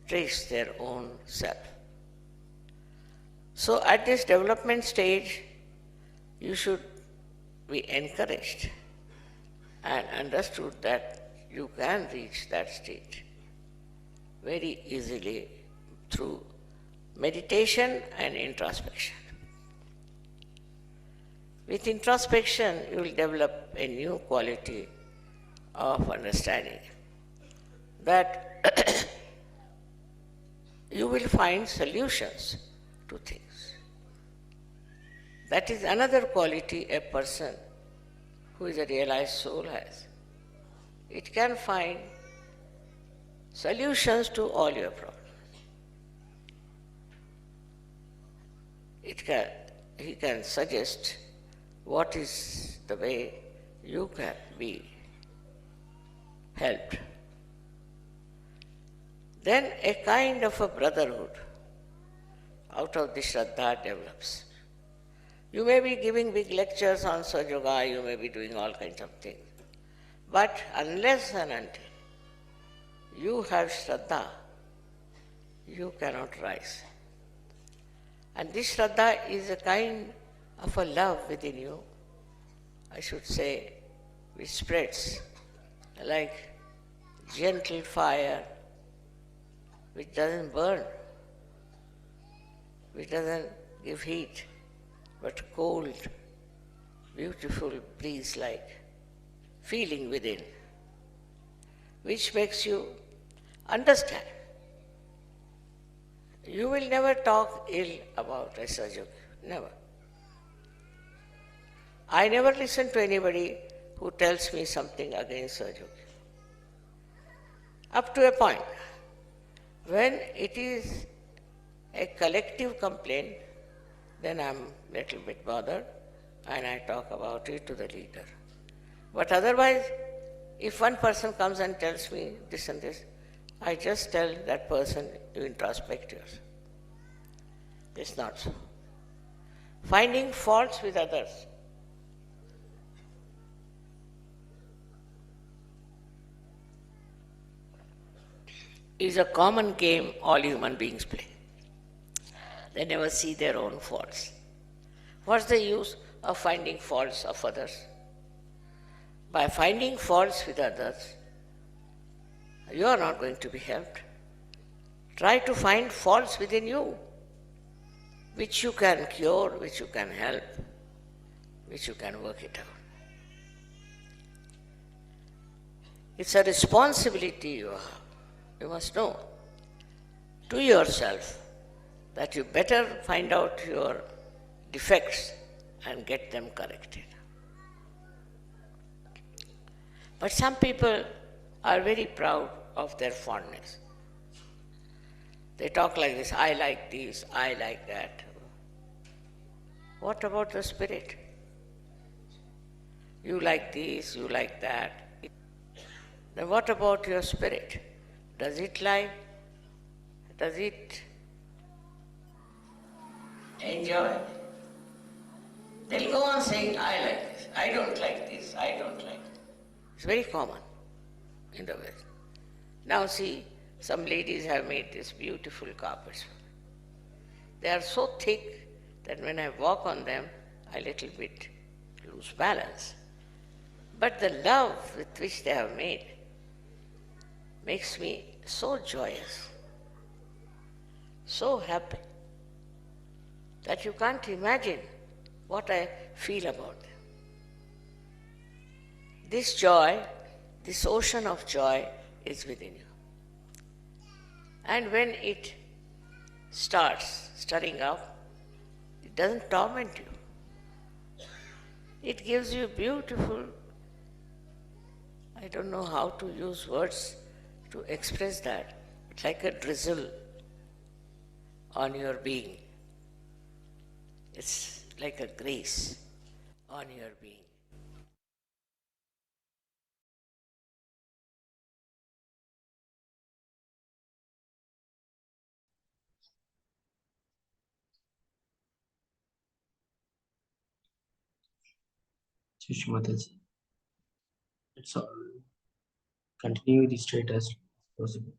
traced their own self. So at this development stage, you should be encouraged and understood that you can reach that state very easily through meditation and introspection. With introspection, you will develop a new quality of understanding that you will find solutions to things. That is another quality a person who is a realized soul has. It can find solutions to all your problems. He can suggest what is the way you can be helped. then a kind of a brotherhood out of the Shraddha develops. You may be giving big lectures on Sajoga, you may be doing all kinds of things. But unless and until you have Shraddha, you cannot rise. And this Shraddha is a kind of a love within you, I should say, which spreads like gentle fire, which doesn't burn, which doesn't give heat, but cold, beautiful breeze like feeling within, which makes you understand. You will never talk ill about a Sajuk, never. I never listen to anybody who tells me something against Sajuk. Up to a point. When it is a collective complaint, then I'm a little bit bothered and I talk about it to the leader. But otherwise, if one person comes and tells me this and this, I just tell that person, you introspect yourself. It's not so. Finding faults with others is a common game all human beings play. They never see their own faults. What's the use of finding faults of others? By finding faults with others, you are not going to be helped. Try to find faults within you, which you can cure, which you can help, which you can work it out. It's a responsibility you have. You must know to yourself that you better find out your defects and get them corrected. But some people are very proud of their fondness. They talk like this, I like this, I like that. What about the spirit? You like this, you like that. Then what about your spirit? Does it like? Does it enjoy? They'll go on saying, I like this, I don't like this, I don't like this. It's very common in the West. Now see, some ladies have made these beautiful carpets. They are so thick that when I walk on them, I little bit lose balance. But the love with which they have made makes me so joyous, so happy, that you can't imagine what I feel about them. This joy, this ocean of joy is within you. And when it starts stirring up, it doesn't torment you. It gives you beautiful, I don't know how to use words to express that. It's like a drizzle on your being. It's like a grace on your being. Shishmataji. Let's all continue the straight as possible.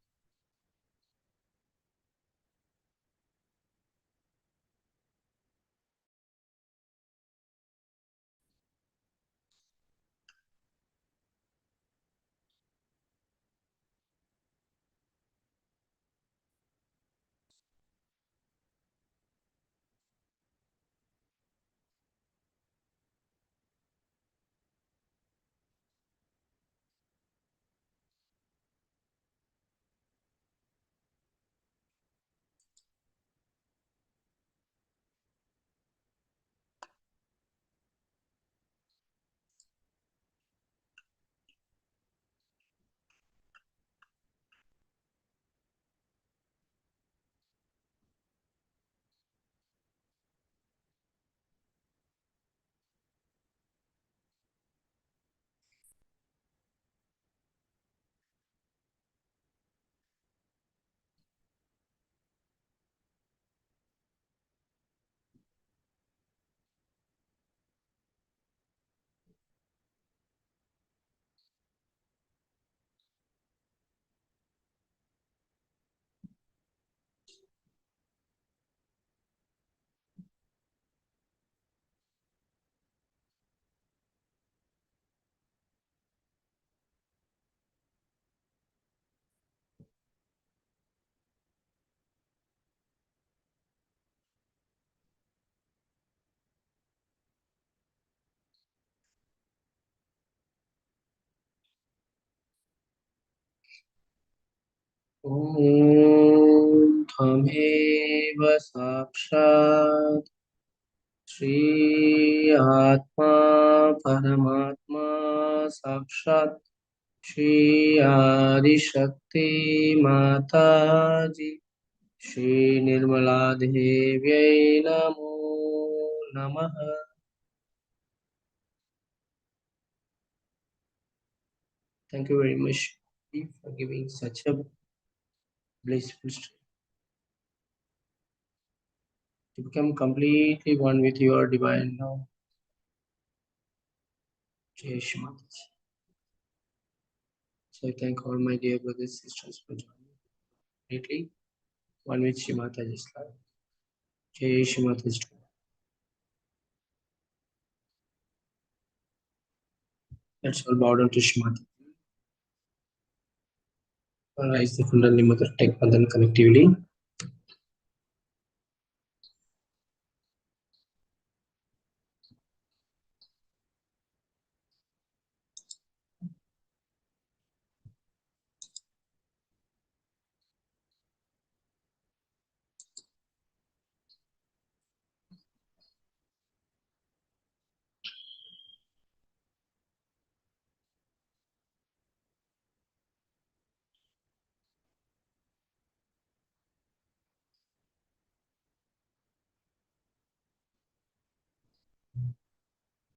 Om Thameva Sakshat Shri Atma Paramatma Sakshat Shri Adi Shakti Mataji Shri Nirmala Devyai Namo Namaha. Thank you very much for giving such a blissful stream to become completely one with your divine now. Jai Shri Mataji. So I thank all my dear brothers and sisters for joining completely one with Shri Mataji's life. Jai Shri Mataji. Let's all bow down to Shri Mataji. Rise the Kundalini Mother, take Bandhan connectively.